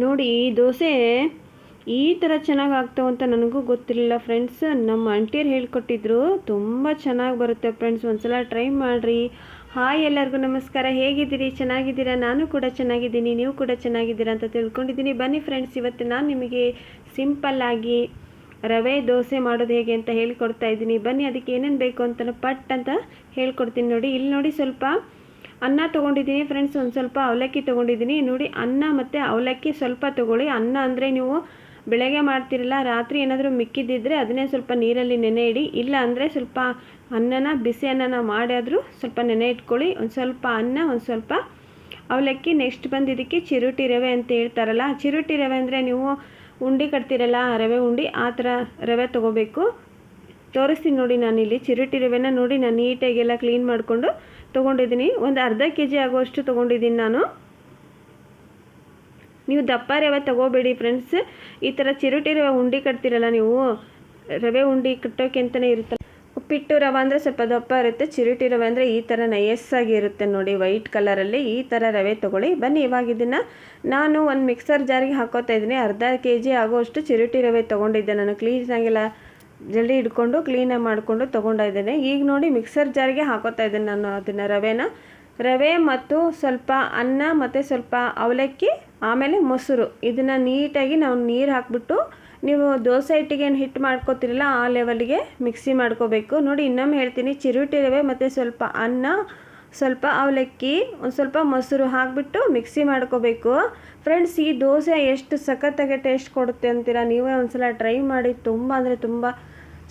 ನೋಡಿ ದೋಸೆ ಈ ಥರ ಚೆನ್ನಾಗಿ ಆಗ್ತಾವೆ ಅಂತ ನನಗೂ ಗೊತ್ತಿರಲಿಲ್ಲ ಫ್ರೆಂಡ್ಸ್. ನಮ್ಮ ಆಂಟಿಯರು ಹೇಳ್ಕೊಟ್ಟಿದ್ರು. ತುಂಬ ಚೆನ್ನಾಗಿ ಬರುತ್ತೆ ಫ್ರೆಂಡ್ಸ್, ಒಂದ್ಸಲ ಟ್ರೈ ಮಾಡಿರಿ. ಹಾಯ್ ಎಲ್ಲರಿಗೂ ನಮಸ್ಕಾರ, ಹೇಗಿದ್ದೀರಿ? ಚೆನ್ನಾಗಿದ್ದೀರಾ? ನಾನು ಕೂಡ ಚೆನ್ನಾಗಿದ್ದೀನಿ, ನೀವು ಕೂಡ ಚೆನ್ನಾಗಿದ್ದೀರಾ ಅಂತ ತಿಳ್ಕೊಂಡಿದ್ದೀನಿ. ಬನ್ನಿ ಫ್ರೆಂಡ್ಸ್, ಇವತ್ತು ನಾನು ನಿಮಗೆ ಸಿಂಪಲ್ಲಾಗಿ ರವೆ ದೋಸೆ ಮಾಡೋದು ಹೇಗೆ ಅಂತ ಹೇಳ್ಕೊಡ್ತಾ ಇದ್ದೀನಿ. ಬನ್ನಿ, ಅದಕ್ಕೆ ಏನೇನು ಬೇಕು ಅಂತ ಪಟ್ ಅಂತ ಹೇಳ್ಕೊಡ್ತೀನಿ. ನೋಡಿ ಇಲ್ಲಿ ನೋಡಿ, ಸ್ವಲ್ಪ ಅನ್ನ ತೊಗೊಂಡಿದ್ದೀನಿ ಫ್ರೆಂಡ್ಸ್, ಒಂದು ಸ್ವಲ್ಪ ಅವಲಕ್ಕಿ ತೊಗೊಂಡಿದ್ದೀನಿ. ನೋಡಿ ಅನ್ನ ಮತ್ತು ಅವಲಕ್ಕಿ ಸ್ವಲ್ಪ ತೊಗೊಳ್ಳಿ. ಅನ್ನ ಅಂದರೆ ನೀವು ಬೆಳಗ್ಗೆ ಮಾಡ್ತಿರಲ್ಲ, ರಾತ್ರಿ ಏನಾದರೂ ಮಿಕ್ಕಿದ್ದಿದ್ರೆ ಅದನ್ನೇ ಸ್ವಲ್ಪ ನೀರಲ್ಲಿ ನೆನೆ ಇಡಿ. ಇಲ್ಲ ಅಂದರೆ ಸ್ವಲ್ಪ ಅನ್ನನ ಬಿಸಿ ಅನ್ನನ ಮಾಡಿ ಆದರೂ ಸ್ವಲ್ಪ ನೆನೆ ಇಟ್ಕೊಳ್ಳಿ. ಒಂದು ಸ್ವಲ್ಪ ಅನ್ನ, ಒಂದು ಸ್ವಲ್ಪ ಅವಲಕ್ಕಿ. ನೆಕ್ಸ್ಟ್ ಬಂದು ಇದಕ್ಕೆ ಚಿರೋಟಿ ರವೆ ಅಂತ ಹೇಳ್ತಾರಲ್ಲ, ಚಿರೋಟಿ ರವೆ ಅಂದರೆ ನೀವು ಉಂಡೆ ಕಟ್ತಿರಲ್ಲ, ರವೆ ಉಂಡೆ, ಆ ಥರ ರವೆ ತೊಗೋಬೇಕು. ತೋರಿಸ್ತೀನಿ ನೋಡಿ, ನಾನಿಲ್ಲಿ ಚಿರೋಟಿ ರವೆನ ನೋಡಿ ನಾನು ನೀಟಾಗೆಲ್ಲ ಕ್ಲೀನ್ ಮಾಡಿಕೊಂಡು ತೊಗೊಂಡಿದ್ದೀನಿ. ಒಂದು ಅರ್ಧ kg ಆಗುವಷ್ಟು ತೊಗೊಂಡಿದ್ದೀನಿ ನಾನು. ನೀವು ದಪ್ಪ ರವೆ ತೊಗೋಬೇಡಿ ಫ್ರೆಂಡ್ಸ್. ಈ ಥರ ಚಿರೋಟಿ ರವೆ ಉಂಡೆ ಕಟ್ತಿರಲ್ಲ ನೀವು, ರವೆ ಉಂಡೆ ಕಟ್ಟೋಕೆ ಅಂತಲೇ ಇರುತ್ತಲ್ಲ. ಉಪ್ಪಿಟ್ಟು ರವೆ ಅಂದರೆ ಸ್ವಲ್ಪ ದಪ್ಪ ಇರುತ್ತೆ, ಚಿರೋಟಿ ರವೆ ಅಂದರೆ ಈ ಥರ ನಯಸ್ಸಾಗಿ ಇರುತ್ತೆ ನೋಡಿ, ವೈಟ್ ಕಲರಲ್ಲಿ. ಈ ಥರ ರವೆ ತೊಗೊಳ್ಳಿ. ಬನ್ನಿ, ಇವಾಗ ಇದನ್ನು ನಾನು ಒಂದು ಮಿಕ್ಸರ್ ಜಾರಿಗೆ ಹಾಕೋತಾ ಇದ್ದೀನಿ. ಅರ್ಧ kg ಆಗುವಷ್ಟು ಚಿರೋಟಿ ರವೆ ತೊಗೊಂಡಿದ್ದೆ ನಾನು. ಕ್ಲೀನಾಗೆಲ್ಲ ಜಲ್ದಿ ಹಿಡ್ಕೊಂಡು ಕ್ಲೀನಾಗಿ ಮಾಡಿಕೊಂಡು ತೊಗೊಂಡಿದ್ದೇನೆ. ಈಗ ನೋಡಿ ಮಿಕ್ಸರ್ ಜಾರಿಗೆ ಹಾಕೋತಾ ಇದ್ದೇನೆ ನಾನು ಅದನ್ನು, ರವೆ ಮತ್ತು ಸ್ವಲ್ಪ ಅನ್ನ ಮತ್ತು ಸ್ವಲ್ಪ ಅವಲಕ್ಕಿ, ಆಮೇಲೆ ಮೊಸರು. ಇದನ್ನು ನೀಟಾಗಿ ನಾವು ನೀರು ಹಾಕಿಬಿಟ್ಟು, ನೀವು ದೋಸೆ ಹಿಟ್ಟಿಗೆ ಏನು ಹಿಟ್ಟು ಮಾಡ್ಕೋತಿರಲ್ಲ ಆ ಲೆವೆಲ್ಗೆ ಮಿಕ್ಸಿ ಮಾಡ್ಕೋಬೇಕು. ನೋಡಿ ಇನ್ನೊಮ್ಮೆ ಹೇಳ್ತೀನಿ, ಚಿರೋಟಿ ರವೆ ಮತ್ತು ಸ್ವಲ್ಪ ಅನ್ನ, ಸ್ವಲ್ಪ ಅವಲಕ್ಕಿ, ಒಂದು ಸ್ವಲ್ಪ ಮೊಸರು ಹಾಕಿಬಿಟ್ಟು ಮಿಕ್ಸಿ ಮಾಡ್ಕೋಬೇಕು ಫ್ರೆಂಡ್ಸ್. ಈ ದೋಸೆ ಎಷ್ಟು ಸಖತ್ತಾಗಿ ಟೇಸ್ಟ್ ಕೊಡುತ್ತೆ ಅಂತೀರಾ, ನೀವೇ ಒಂದ್ಸಲ ಟ್ರೈ ಮಾಡಿ. ತುಂಬ ಅಂದರೆ ತುಂಬ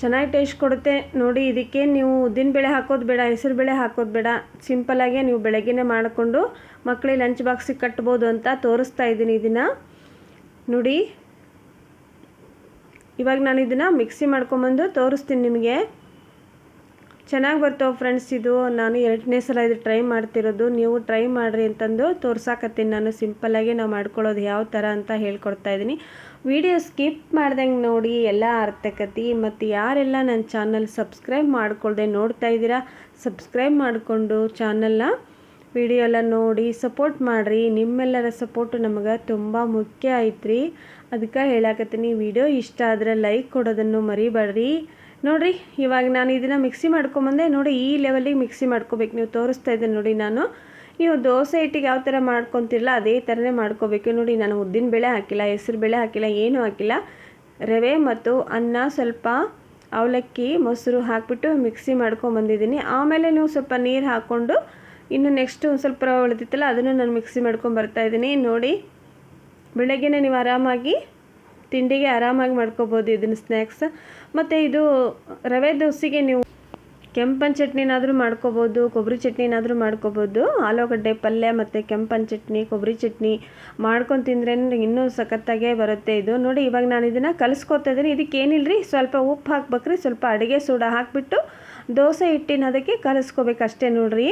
ಚೆನ್ನಾಗಿ ಟೇಸ್ಟ್ ಕೊಡುತ್ತೆ ನೋಡಿ. ಇದಕ್ಕೆ ನೀವು ಉದ್ದಿನಬೇಳೆ ಹಾಕೋದು ಬೇಡ, ಹೆಸರುಬೇಳೆ ಹಾಕೋದು ಬೇಡ. ಸಿಂಪಲ್ಲಾಗೆ ನೀವು ಬೆಳಗ್ಗೆನೇ ಮಾಡಿಕೊಂಡು ಮಕ್ಕಳಿಗೆ ಲಂಚ್ ಬಾಕ್ಸಿಗೆ ಕಟ್ಬೋದು ಅಂತ ತೋರಿಸ್ತಾ ಇದ್ದೀನಿ ಇದನ್ನು ನೋಡಿ. ಇವಾಗ ನಾನು ಇದನ್ನು ಮಿಕ್ಸಿ ಮಾಡ್ಕೊಂಬಂದು ತೋರಿಸ್ತೀನಿ ನಿಮಗೆ. ಚೆನ್ನಾಗಿ ಬರ್ತಾವೆ ಫ್ರೆಂಡ್ಸ್. ಇದು ನಾನು 2ನೇ ಸಲ ಇದು ಟ್ರೈ ಮಾಡ್ತಿರೋದು. ನೀವು ಟ್ರೈ ಮಾಡಿರಿ ಅಂತಂದು ತೋರ್ಸಾಕತ್ತೀನಿ ನಾನು. ಸಿಂಪಲ್ಲಾಗಿ ನಾವು ಮಾಡ್ಕೊಳ್ಳೋದು ಯಾವ ಥರ ಅಂತ ಹೇಳ್ಕೊಡ್ತಾ ಇದ್ದೀನಿ. ವಿಡಿಯೋ ಸ್ಕಿಪ್ ಮಾಡ್ದಂಗೆ ನೋಡಿ ಎಲ್ಲ ಅರ್ಥಕತಿ. ಮತ್ತು ಯಾರೆಲ್ಲ ನನ್ನ ಚಾನಲ್ ಸಬ್ಸ್ಕ್ರೈಬ್ ಮಾಡ್ಕೊಳ್ದೆ ನೋಡ್ತಾ ಇದ್ದೀರಾ, ಸಬ್ಸ್ಕ್ರೈಬ್ ಮಾಡಿಕೊಂಡು ಚಾನಲ್ನ ವಿಡಿಯೋ ಎಲ್ಲ ನೋಡಿ ಸಪೋರ್ಟ್ ಮಾಡಿರಿ. ನಿಮ್ಮೆಲ್ಲರ ಸಪೋರ್ಟು ನಮಗೆ ತುಂಬ ಮುಖ್ಯ ಐತ್ರಿ. ಅದಕ್ಕೆ ಹೇಳಕತ್ತೀನಿ, ವಿಡಿಯೋ ಇಷ್ಟ ಆದರೆ ಲೈಕ್ ಕೊಡೋದನ್ನು ಮರಿಬೇಡ್ರಿ. ನೋಡಿರಿ, ಇವಾಗ ನಾನು ಇದನ್ನು ಮಿಕ್ಸಿ ಮಾಡ್ಕೊಂಬಂದೆ ನೋಡಿ. ಈ ಲೆವೆಲಿಗೆ ಮಿಕ್ಸಿ ಮಾಡ್ಕೋಬೇಕು. ನೀವು ತೋರಿಸ್ತಾ ಇದ್ದೇನೆ ನೋಡಿ ನಾನು. ನೀವು ದೋಸೆ ಹಿಟ್ಟಿಗೆ ಯಾವ ಥರ ಮಾಡ್ಕೊತಿರಲ್ಲ ಅದೇ ಥರನೇ ಮಾಡ್ಕೋಬೇಕು ನೋಡಿ. ನಾನು ಉದ್ದಿನಬೇಳೆ ಹಾಕಿಲ್ಲ, ಹೆಸರುಬೇಳೆ ಹಾಕಿಲ್ಲ, ಏನೂ ಹಾಕಿಲ್ಲ. ರವೆ ಮತ್ತು ಅನ್ನ, ಸ್ವಲ್ಪ ಅವಲಕ್ಕಿ, ಮೊಸರು ಹಾಕಿಬಿಟ್ಟು ಮಿಕ್ಸಿ ಮಾಡ್ಕೊಂಬಂದಿದ್ದೀನಿ. ಆಮೇಲೆ ನೀವು ಸ್ವಲ್ಪ ನೀರು ಹಾಕ್ಕೊಂಡು, ಇನ್ನು ನೆಕ್ಸ್ಟ್ ಒಂದು ಸ್ವಲ್ಪ ರವೆ ಉಳಿದಿತ್ತಲ್ಲ ಅದನ್ನು ನಾನು ಮಿಕ್ಸಿ ಮಾಡ್ಕೊಂಬರ್ತಾಯಿದ್ದೀನಿ ನೋಡಿ. ಬೆಳಗ್ಗೆನೇ ನೀವು ಆರಾಮಾಗಿ ತಿಂಡಿಗೆ ಆರಾಮಾಗಿ ಮಾಡ್ಕೋಬೋದು ಇದನ್ನು, ಸ್ನ್ಯಾಕ್ಸ್. ಮತ್ತು ಇದು ರವೆ ದೋಸೆಗೆ ನೀವು ಕೆಂಪನ ಚಟ್ನಿನಾದರೂ ಮಾಡ್ಕೋಬೋದು, ಕೊಬ್ಬರಿ ಚಟ್ನಿನಾದರೂ ಮಾಡ್ಕೋಬೋದು. ಆಲೂಗಡ್ಡೆ ಪಲ್ಯ ಮತ್ತು ಕೆಂಪನ ಚಟ್ನಿ, ಕೊಬ್ಬರಿ ಚಟ್ನಿ ಮಾಡ್ಕೊಂಡು ತಿಂದ್ರೆ ಇನ್ನೂ ಸಖತ್ತಾಗೇ ಬರುತ್ತೆ ಇದು ನೋಡಿ. ಇವಾಗ ನಾನು ಇದನ್ನು ಕಲಿಸ್ಕೊತಾ ಇದ್ದೀನಿ. ಇದಕ್ಕೆ ಏನಿಲ್ಲರಿ, ಸ್ವಲ್ಪ ಉಪ್ಪು ಹಾಕ್ಬೇಕ್ರಿ, ಸ್ವಲ್ಪ ಅಡುಗೆ ಸೋಡಾ ಹಾಕಿಬಿಟ್ಟು ದೋಸೆ ಹಿಟ್ಟಿನ ಅದಕ್ಕೆ ಕಲಿಸ್ಕೋಬೇಕು ಅಷ್ಟೇ ನೋಡಿರಿ.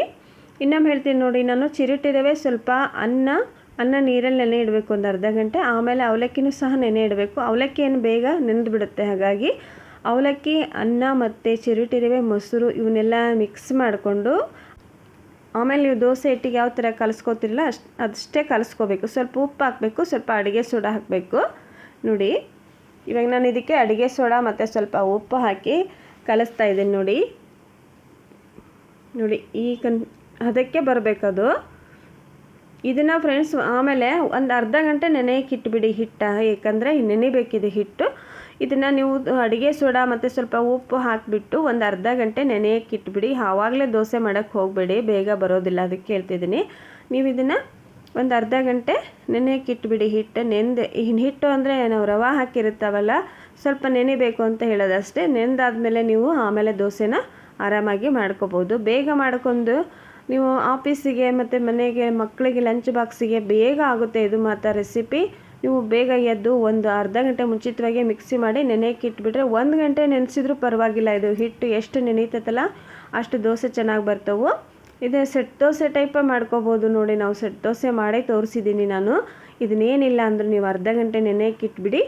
ಇನ್ನೊಮ್ಮೆ ಹೇಳ್ತೀನಿ ನೋಡಿ ನಾನು. ಚಿರೋಟಿ ರವೆ, ಸ್ವಲ್ಪ ಅನ್ನ ನೀರಲ್ಲಿ ನೆನೆ ಇಡಬೇಕು ಒಂದು ಅರ್ಧ ಗಂಟೆ. ಆಮೇಲೆ ಅವಲಕ್ಕಿನೂ ಸಹ ನೆನೆ ಇಡಬೇಕು. ಅವಲಕ್ಕಿ ಏನು ಬೇಗ ನೆನೆದು ಬಿಡುತ್ತೆ, ಹಾಗಾಗಿ ಅವಲಕ್ಕಿ, ಅನ್ನ ಮತ್ತು ಚಿರೋಟಿ ರವೆ, ಮೊಸರು ಇವನ್ನೆಲ್ಲ ಮಿಕ್ಸ್ ಮಾಡಿಕೊಂಡು, ಆಮೇಲೆ ನೀವು ದೋಸೆ ಹಿಟ್ಟಿಗೆ ಯಾವ ಥರ ಕಲಿಸ್ಕೋತಿರಲ್ಲ ಅಷ್ಟೇ ಕಲಿಸ್ಕೋಬೇಕು. ಸ್ವಲ್ಪ ಉಪ್ಪು ಹಾಕಬೇಕು, ಸ್ವಲ್ಪ ಅಡುಗೆ ಸೋಡಾ ಹಾಕಬೇಕು ನೋಡಿ. ಇವಾಗ ನಾನು ಇದಕ್ಕೆ ಅಡುಗೆ ಸೋಡಾ ಮತ್ತು ಸ್ವಲ್ಪ ಉಪ್ಪು ಹಾಕಿ ಕಲಿಸ್ತಾ ಇದ್ದೀನಿ ನೋಡಿ. ಈ ಅದಕ್ಕೆ ಬರಬೇಕದು. ಇದನ್ನು ಫ್ರೆಂಡ್ಸ್ ಆಮೇಲೆ ಒಂದು ಅರ್ಧ ಗಂಟೆ ನೆನೆಯಕ್ಕೆ ಇಟ್ಬಿಡಿ ಹಿಟ್ಟು, ಏಕೆಂದರೆ ನೆನೆಬೇಕಿದೆ ಹಿಟ್ಟು. ಇದನ್ನು ನೀವು ಅಡುಗೆ ಸೋಡಾ ಮತ್ತು ಸ್ವಲ್ಪ ಉಪ್ಪು ಹಾಕಿಬಿಟ್ಟು ಒಂದು ಅರ್ಧ ಗಂಟೆ ನೆನೆಯಕ್ಕೆ ಇಟ್ಬಿಡಿ. ಆವಾಗಲೇ ದೋಸೆ ಮಾಡೋಕ್ಕೆ ಹೋಗಬೇಡಿ, ಬೇಗ ಬರೋದಿಲ್ಲ, ಅದಕ್ಕೆ ಹೇಳ್ತಿದ್ದೀನಿ. ನೀವು ಇದನ್ನು ಒಂದು ಅರ್ಧ ಗಂಟೆ ನೆನೆಯಕ್ಕೆ ಇಟ್ಬಿಡಿ. ಹಿಟ್ಟು ಅಂದರೆ ನಾವು ರವೆ ಹಾಕಿರುತ್ತವಲ್ಲ, ಸ್ವಲ್ಪ ನೆನೆಬೇಕು ಅಂತ ಹೇಳೋದಷ್ಟೇ. ನೆನೆದಾದ್ಮೇಲೆ ನೀವು ಆಮೇಲೆ ದೋಸೆನ ಆರಾಮಾಗಿ ಮಾಡ್ಕೋಬೋದು. ಬೇಗ ಮಾಡ್ಕೊಂಡು ನೀವು ಆಫೀಸಿಗೆ ಮತ್ತು ಮನೆಗೆ ಮಕ್ಕಳಿಗೆ ಲಂಚ್ ಬಾಕ್ಸಿಗೆ ಬೇಗ ಆಗುತ್ತೆ ಇದು ಮಾತ್ರ ರೆಸಿಪಿ. ನೀವು ಬೇಗ ಎದ್ದು ಒಂದು ಅರ್ಧ ಗಂಟೆ ಮುಂಚಿತವಾಗಿ ಮಿಕ್ಸಿ ಮಾಡಿ ನೆನೆಯಕ್ಕೆ ಇಟ್ಬಿಟ್ರೆ 1 ಗಂಟೆ ನೆನೆಸಿದ್ರೂ ಪರವಾಗಿಲ್ಲ. ಇದು ಹಿಟ್ಟು ಎಷ್ಟು ನೆನೀತೈತಲ್ಲ ಅಷ್ಟು ದೋಸೆ ಚೆನ್ನಾಗಿ ಬರ್ತವೆ. ಇದು ಸೆಟ್ ದೋಸೆ ಟೈಪ ಮಾಡ್ಕೋಬೋದು ನೋಡಿ. ನಾವು ಸೆಟ್ ದೋಸೆ ಮಾಡೇ ತೋರಿಸಿದ್ದೀನಿ ನಾನು. ಇದನ್ನೇನಿಲ್ಲ ಅಂದರೂ ನೀವು ಅರ್ಧ ಗಂಟೆ ನೆನೆಯಕ್ಕೆ ಇಟ್ಬಿಡಿ.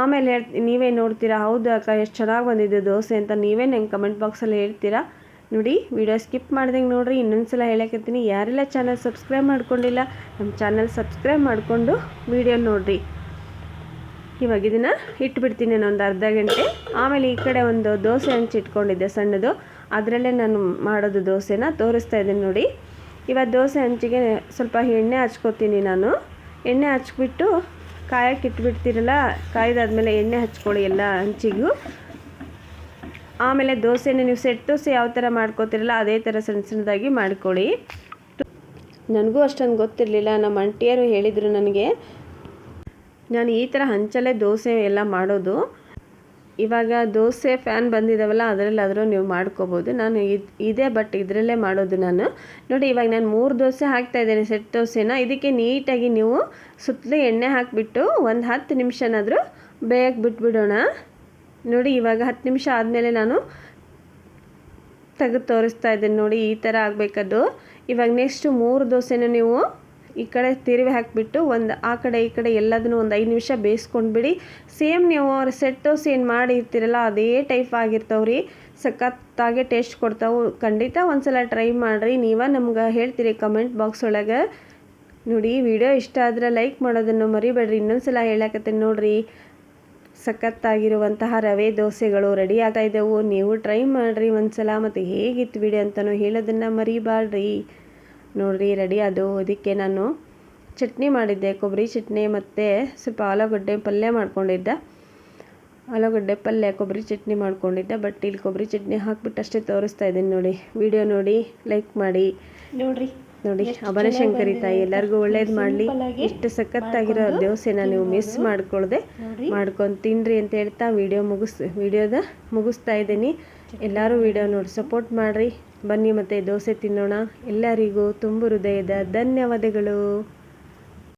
ಆಮೇಲೆ ನೀವೇ ನೋಡ್ತೀರಾ, ಹೌದು ಅಕ್ಕ ಎಷ್ಟು ಚೆನ್ನಾಗಿ ಬಂದಿದೆ ದೋಸೆ ಅಂತ ನೀವೇ ನಂಗೆ ಕಮೆಂಟ್ ಬಾಕ್ಸಲ್ಲಿ ಹೇಳ್ತೀರಾ. ನೋಡಿ ವಿಡಿಯೋ ಸ್ಕಿಪ್ ಮಾಡ್ದಂಗೆ ನೋಡಿರಿ. ಇನ್ನೊಂದು ಸಲ ಹೇಳಕತ್ತೀನಿ, ಯಾರೆಲ್ಲ ಚಾನಲ್ ಸಬ್ಸ್ಕ್ರೈಬ್ ಮಾಡ್ಕೊಂಡಿಲ್ಲ ನಮ್ಮ ಚಾನಲ್ ಸಬ್ಸ್ಕ್ರೈಬ್ ಮಾಡಿಕೊಂಡು ವಿಡಿಯೋ ನೋಡಿರಿ. ಇವಾಗ ಇದನ್ನು ಇಟ್ಬಿಡ್ತೀನಿ ನಾನು ಒಂದು ಅರ್ಧ ಗಂಟೆ. ಆಮೇಲೆ ಈ ಕಡೆ ಒಂದು ದೋಸೆ ಹಂಚು ಇಟ್ಕೊಂಡಿದ್ದೆ ಸಣ್ಣದು, ಅದರಲ್ಲೇ ನಾನು ಮಾಡೋದು ದೋಸೆನ ತೋರಿಸ್ತಾ ಇದ್ದೀನಿ ನೋಡಿ. ಇವಾಗ ದೋಸೆ ಹಂಚಿಗೆ ಸ್ವಲ್ಪ ಎಣ್ಣೆ ಹಚ್ಕೋತೀನಿ ನಾನು. ಎಣ್ಣೆ ಹಚ್ಬಿಟ್ಟು ಕಾಯಕ್ಕೆ ಇಟ್ಬಿಡ್ತೀರಲ್ಲ, ಕಾಯ್ದಾದ್ಮೇಲೆ ಎಣ್ಣೆ ಹಚ್ಕೊಳ್ಳಿ ಎಲ್ಲ ಹಂಚಿಗೂ. ಆಮೇಲೆ ದೋಸೆನ ನೀವು ಸೆಟ್ ದೋಸೆ ಯಾವ ಥರ ಮಾಡ್ಕೋತಿರಲ್ಲ ಅದೇ ಥರ ಸಣ್ಣ ಸಣ್ಣದಾಗಿ ಮಾಡ್ಕೊಳ್ಳಿ. ನನಗೂ ಅಷ್ಟೊಂದು ಗೊತ್ತಿರಲಿಲ್ಲ, ನಮ್ಮ ಆಂಟಿಯರು ಹೇಳಿದರು ನನಗೆ. ನಾನು ಈ ಥರ ಹಂಚಲ್ಲೇ ದೋಸೆ ಎಲ್ಲ ಮಾಡೋದು. ಇವಾಗ ದೋಸೆ ಫ್ಯಾನ್ ಬಂದಿದ್ದಾವಲ್ಲ ಅದರಲ್ಲಾದರೂ ನೀವು ಮಾಡ್ಕೋಬೋದು. ನಾನು ಇದೇ ಬಟ್ ಇದರಲ್ಲೇ ಮಾಡೋದು ನಾನು. ನೋಡಿ ಇವಾಗ ನಾನು 3 ದೋಸೆ ಹಾಕ್ತಾಯಿದ್ದೇನೆ, ಸೆಟ್ ದೋಸೆನ. ಇದಕ್ಕೆ ನೀಟಾಗಿ ನೀವು ಸುತ್ತಲೂ ಎಣ್ಣೆ ಹಾಕಿಬಿಟ್ಟು ಒಂದು 10 ನಿಮಿಷನಾದರೂ ಬೇಯಕ್ಕೆ ಬಿಟ್ಬಿಡೋಣ. ನೋಡಿ ಇವಾಗ 10 ನಿಮಿಷ ಆದಮೇಲೆ ನಾನು ತೆಗೆದು ತೋರಿಸ್ತಾ ಇದ್ದೇನೆ ನೋಡಿ, ಈ ಥರ ಆಗಬೇಕದು. ಇವಾಗ ನೆಕ್ಸ್ಟು 3 ದೋಸೆನ ನೀವು ಈ ಕಡೆ ತಿರುವಿ ಹಾಕಿಬಿಟ್ಟು ಒಂದು ಆ ಕಡೆ ಈ ಕಡೆ ಎಲ್ಲದನ್ನು ಒಂದು 5 ನಿಮಿಷ ಬೇಯಿಸ್ಕೊಂಡ್ಬಿಡಿ. ಸೇಮ್ ನೀವು ಸೆಟ್ ದೋಸೆ ಏನು ಮಾಡಿರ್ತೀರಲ್ಲ ಅದೇ ಟೈಪ್ ಆಗಿರ್ತಾವ್ರಿ, ಸಖತ್ತಾಗೆ ಟೇಸ್ಟ್ ಕೊಡ್ತಾವೆ. ಖಂಡಿತ ಒಂದ್ಸಲ ಟ್ರೈ ಮಾಡಿರಿ, ನೀವೇ ನಮ್ಗೆ ಹೇಳ್ತೀರಿ ಕಮೆಂಟ್ ಬಾಕ್ಸ್ ಒಳಗೆ. ನೋಡಿ ವಿಡಿಯೋ ಇಷ್ಟ ಆದರೆ ಲೈಕ್ ಮಾಡೋದನ್ನು ಮರಿಬೇಡ್ರಿ. ಇನ್ನೊಂದು ಸಲ ಹೇಳಕತ್ತೀನಿ ನೋಡಿರಿ, ಸಖತ್ತಾಗಿರುವಂತಹ ರವೆ ದೋಸೆಗಳು ರೆಡಿ ಆಗ್ತಾ ಇದ್ದವು. ನೀವು ಟ್ರೈ ಮಾಡಿರಿ ಒಂದ್ಸಲ, ಮತ್ತು ಹೇಗಿತ್ತು ವಿಡಿಯೋ ಅಂತಲೂ ಹೇಳೋದನ್ನು ಮರಿಬಾರ್ರಿ. ನೋಡಿರಿ ರೆಡಿ ಅದು. ಇದಕ್ಕೆ ನಾನು ಚಟ್ನಿ ಮಾಡಿದ್ದೆ, ಕೊಬ್ಬರಿ ಚಟ್ನಿ ಮತ್ತು ಸ್ವಲ್ಪ ಆಲೂಗಡ್ಡೆ ಪಲ್ಯ ಮಾಡ್ಕೊಂಡಿದ್ದೆ. ಆಲೂಗಡ್ಡೆ ಪಲ್ಯ ಕೊಬ್ಬರಿ ಚಟ್ನಿ ಮಾಡ್ಕೊಂಡಿದ್ದೆ. ಬಟ್ ಇಲ್ಲಿ ಕೊಬ್ಬರಿ ಚಟ್ನಿ ಹಾಕ್ಬಿಟ್ಟು ಅಷ್ಟೇ ತೋರಿಸ್ತಾ ಇದ್ದೀನಿ ನೋಡಿ. ವಿಡಿಯೋ ನೋಡಿ ಲೈಕ್ ಮಾಡಿ. ನೋಡಿ ಅಬನಶಂಕರಿ ತಾಯಿ ಎಲ್ಲರಿಗೂ ಒಳ್ಳೇದು ಮಾಡಲಿ. ಇಷ್ಟು ಸಖತ್ತಾಗಿರೋ ದೋಸೆನ ನೀವು ಮಿಸ್ ಮಾಡ್ಕೊಳ್ದೆ ಮಾಡ್ಕೊಂಡು ತಿನ್ನಿರಿ ಅಂತ ಹೇಳ್ತಾ ವಿಡಿಯೋದ ಮುಗಿಸ್ತಾ ಇದ್ದೀನಿ. ಎಲ್ಲರೂ ವಿಡಿಯೋ ನೋಡಿ ಸಪೋರ್ಟ್ ಮಾಡಿರಿ. ಬನ್ನಿ ಮತ್ತು ದೋಸೆ ತಿನ್ನೋಣ. ಎಲ್ಲರಿಗೂ ತುಂಬು ಹೃದಯದ ಧನ್ಯವಾದಗಳು.